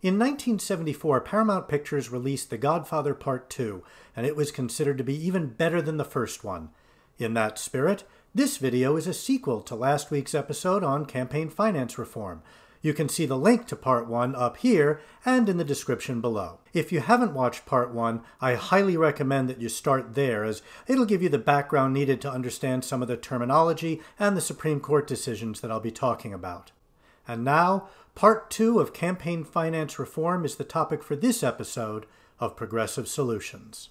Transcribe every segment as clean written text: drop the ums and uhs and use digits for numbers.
In 1974, Paramount Pictures released The Godfather Part 2, and it was considered to be even better than the first one. In that spirit, this video is a sequel to last week's episode on campaign finance reform. You can see the link to Part 1 up here and in the description below. If you haven't watched Part 1, I highly recommend that you start there, as it'll give you the background needed to understand some of the terminology and the Supreme Court decisions that I'll be talking about. And now, Part 2 of Campaign Finance Reform is the topic for this episode of Progressive Solutions.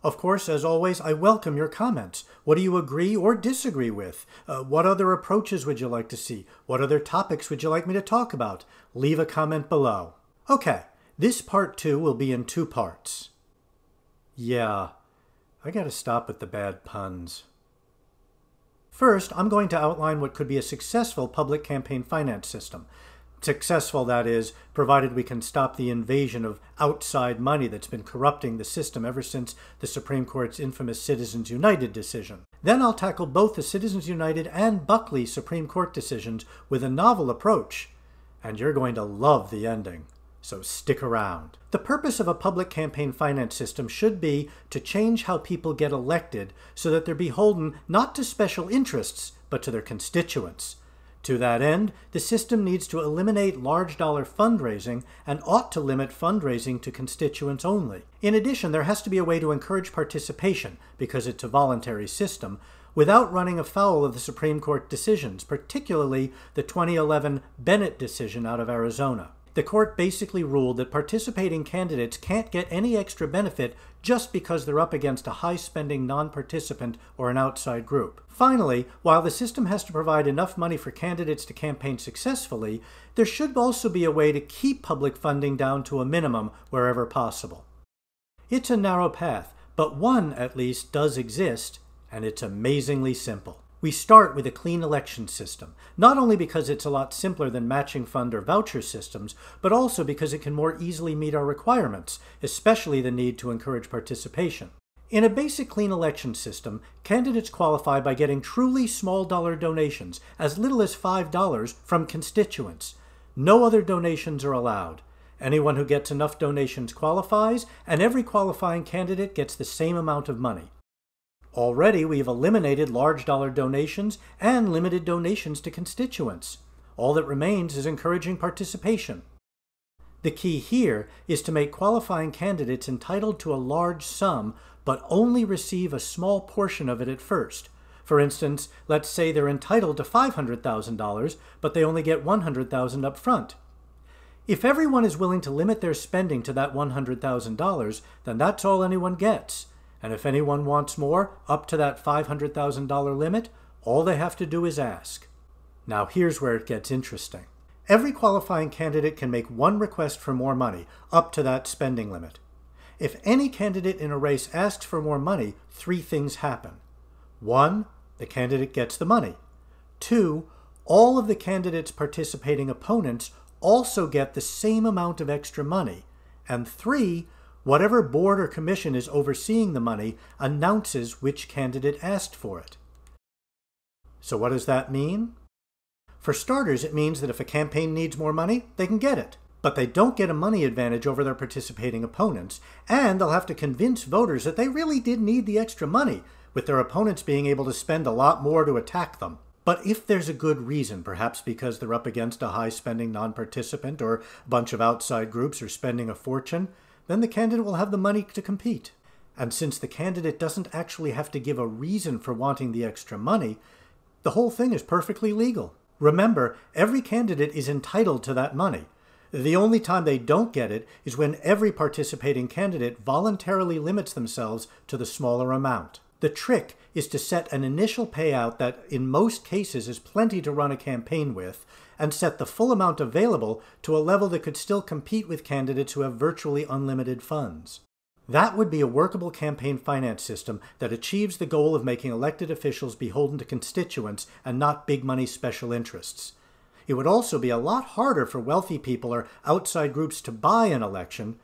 Of course, as always, I welcome your comments. What do you agree or disagree with? What other approaches would you like to see? What other topics would you like me to talk about? Leave a comment below. Okay, this Part 2 will be in 2 parts. Yeah, I gotta stop with the bad puns. First, I'm going to outline what could be a successful public campaign finance system. Successful, that is, provided we can stop the invasion of outside money that's been corrupting the system ever since the Supreme Court's infamous Citizens United decision. Then I'll tackle both the Citizens United and Buckley Supreme Court decisions with a novel approach, and you're going to love the ending. So stick around. The purpose of a public campaign finance system should be to change how people get elected so that they're beholden not to special interests, but to their constituents. To that end, the system needs to eliminate large dollar fundraising and ought to limit fundraising to constituents only. In addition, there has to be a way to encourage participation, because it's a voluntary system, without running afoul of the Supreme Court decisions, particularly the 2011 Bennett decision out of Arizona. The court basically ruled that participating candidates can't get any extra benefit just because they're up against a high-spending non-participant or an outside group. Finally, while the system has to provide enough money for candidates to campaign successfully, there should also be a way to keep public funding down to a minimum wherever possible. It's a narrow path, but one, at least, does exist, and it's amazingly simple. We start with a clean election system, not only because it's a lot simpler than matching fund or voucher systems, but also because it can more easily meet our requirements, especially the need to encourage participation. In a basic clean election system, candidates qualify by getting truly small dollar donations, as little as $5, from constituents. No other donations are allowed. Anyone who gets enough donations qualifies, and every qualifying candidate gets the same amount of money. Already, we've eliminated large dollar donations and limited donations to constituents. All that remains is encouraging participation. The key here is to make qualifying candidates entitled to a large sum, but only receive a small portion of it at first. For instance, let's say they're entitled to $500,000, but they only get $100,000 up front. If everyone is willing to limit their spending to that $100,000, then that's all anyone gets. And if anyone wants more, up to that $500,000 limit, all they have to do is ask. Now here's where it gets interesting. Every qualifying candidate can make one request for more money, up to that spending limit. If any candidate in a race asks for more money, 3 things happen. 1, the candidate gets the money. 2, all of the candidate's participating opponents also get the same amount of extra money. And 3, whatever board or commission is overseeing the money announces which candidate asked for it. So what does that mean? For starters, it means that if a campaign needs more money, they can get it. But they don't get a money advantage over their participating opponents, and they'll have to convince voters that they really did need the extra money, with their opponents being able to spend a lot more to attack them. But if there's a good reason, perhaps because they're up against a high-spending non-participant or a bunch of outside groups are spending a fortune, then the candidate will have the money to compete. And since the candidate doesn't actually have to give a reason for wanting the extra money, the whole thing is perfectly legal. Remember, every candidate is entitled to that money. The only time they don't get it is when every participating candidate voluntarily limits themselves to the smaller amount. The trick is to set an initial payout that, in most cases, is plenty to run a campaign with, and set the full amount available to a level that could still compete with candidates who have virtually unlimited funds. That would be a workable campaign finance system that achieves the goal of making elected officials beholden to constituents and not big money special interests. It would also be a lot harder for wealthy people or outside groups to buy an election,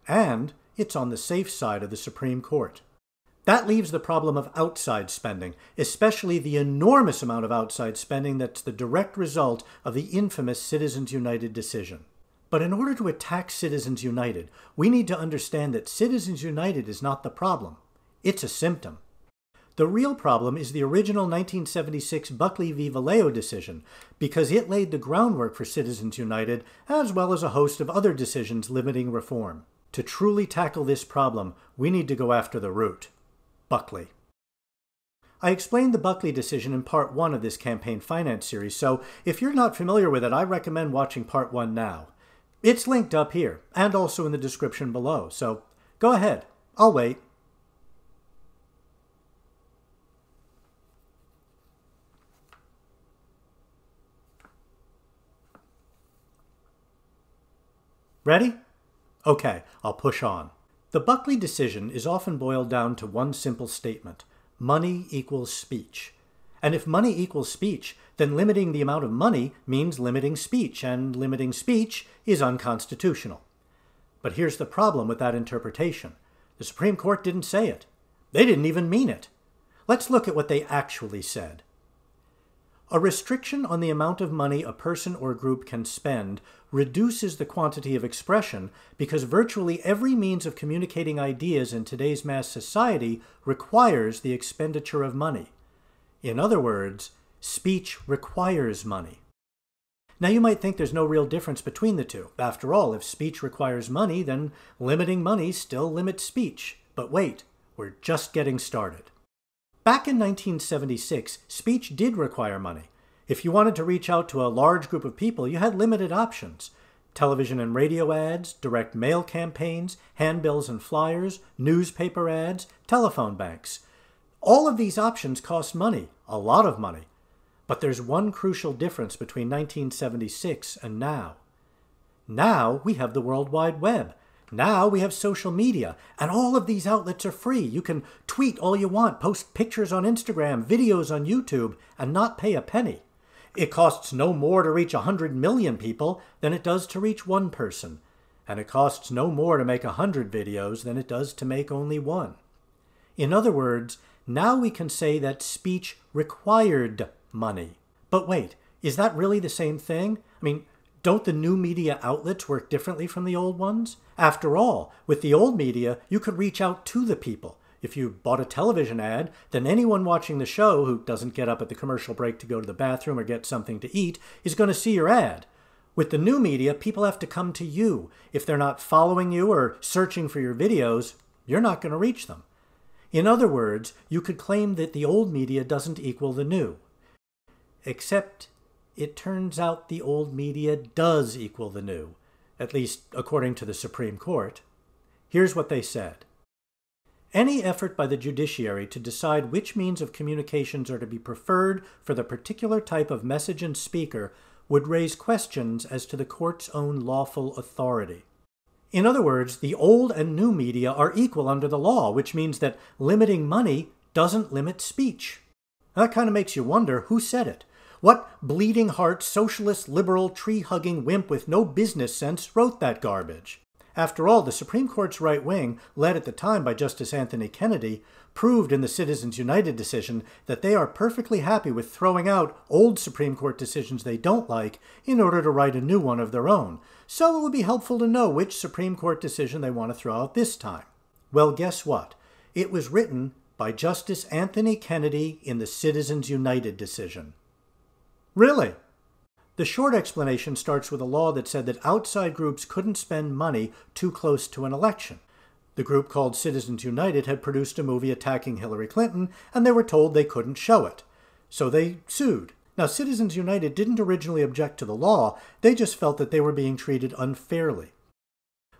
and it's on the safe side of the Supreme Court. That leaves the problem of outside spending, especially the enormous amount of outside spending that's the direct result of the infamous Citizens United decision. But in order to attack Citizens United, we need to understand that Citizens United is not the problem. It's a symptom. The real problem is the original 1976 Buckley v. Valeo decision, because it laid the groundwork for Citizens United, as well as a host of other decisions limiting reform. To truly tackle this problem, we need to go after the root: Buckley. I explained the Buckley decision in Part 1 of this campaign finance series, so if you're not familiar with it, I recommend watching Part 1 now. It's linked up here, and also in the description below, so go ahead. I'll wait. Ready? Okay, I'll push on. The Buckley decision is often boiled down to one simple statement: money equals speech. And if money equals speech, then limiting the amount of money means limiting speech, and limiting speech is unconstitutional. But here's the problem with that interpretation. The Supreme Court didn't say it. They didn't even mean it. Let's look at what they actually said. A restriction on the amount of money a person or group can spend reduces the quantity of expression because virtually every means of communicating ideas in today's mass society requires the expenditure of money. In other words, speech requires money. Now you might think there's no real difference between the two. After all, if speech requires money, then limiting money still limits speech. But wait, we're just getting started. Back in 1976, speech did require money. If you wanted to reach out to a large group of people, you had limited options: television and radio ads, direct mail campaigns, handbills and flyers, newspaper ads, telephone banks. All of these options cost money, a lot of money. But there's one crucial difference between 1976 and now. Now we have the World Wide Web. Now we have social media, and all of these outlets are free. You can tweet all you want, post pictures on Instagram, videos on YouTube, and not pay a penny. It costs no more to reach 100 million people than it does to reach one person. And it costs no more to make 100 videos than it does to make only one. In other words, now we can say that speech required money. But wait, is that really the same thing? I mean, don't the new media outlets work differently from the old ones? After all, with the old media, you could reach out to the people. If you bought a television ad, then anyone watching the show who doesn't get up at the commercial break to go to the bathroom or get something to eat is going to see your ad. With the new media, people have to come to you. If they're not following you or searching for your videos, you're not going to reach them. In other words, you could claim that the old media doesn't equal the new. Except it turns out the old media does equal the new, at least according to the Supreme Court. Here's what they said. Any effort by the judiciary to decide which means of communications are to be preferred for the particular type of message and speaker would raise questions as to the court's own lawful authority. In other words, the old and new media are equal under the law, which means that limiting money doesn't limit speech. That kind of makes you wonder who said it. What bleeding heart, socialist, liberal, tree-hugging wimp with no business sense wrote that garbage? After all, the Supreme Court's right wing, led at the time by Justice Anthony Kennedy, proved in the Citizens United decision that they are perfectly happy with throwing out old Supreme Court decisions they don't like in order to write a new one of their own. So it would be helpful to know which Supreme Court decision they want to throw out this time. Well, guess what? It was written by Justice Anthony Kennedy in the Citizens United decision. Really? The short explanation starts with a law that said that outside groups couldn't spend money too close to an election. The group called Citizens United had produced a movie attacking Hillary Clinton, and they were told they couldn't show it. So they sued. Now, Citizens United didn't originally object to the law, they just felt that they were being treated unfairly.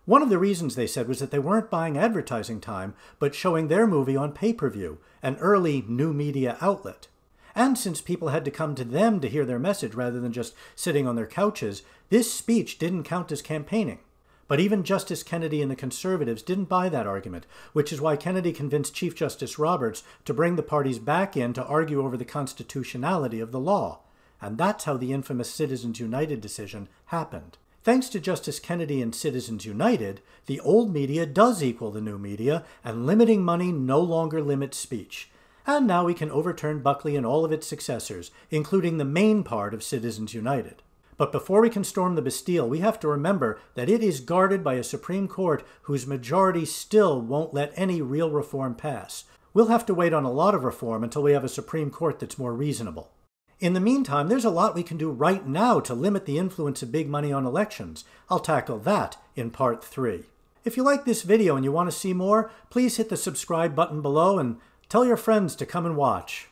One of the reasons, they said, was that they weren't buying advertising time, but showing their movie on pay-per-view, an early new media outlet. And since people had to come to them to hear their message rather than just sitting on their couches, this speech didn't count as campaigning. But even Justice Kennedy and the conservatives didn't buy that argument, which is why Kennedy convinced Chief Justice Roberts to bring the parties back in to argue over the constitutionality of the law. And that's how the infamous Citizens United decision happened. Thanks to Justice Kennedy and Citizens United, the old media does equal the new media, and limiting money no longer limits speech. And now we can overturn Buckley and all of its successors, including the main part of Citizens United. But before we can storm the Bastille, we have to remember that it is guarded by a Supreme Court whose majority still won't let any real reform pass. We'll have to wait on a lot of reform until we have a Supreme Court that's more reasonable. In the meantime, there's a lot we can do right now to limit the influence of big money on elections. I'll tackle that in Part 3. If you like this video and you want to see more, please hit the subscribe button below and tell your friends to come and watch.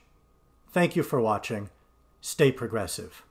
Thank you for watching. Stay progressive.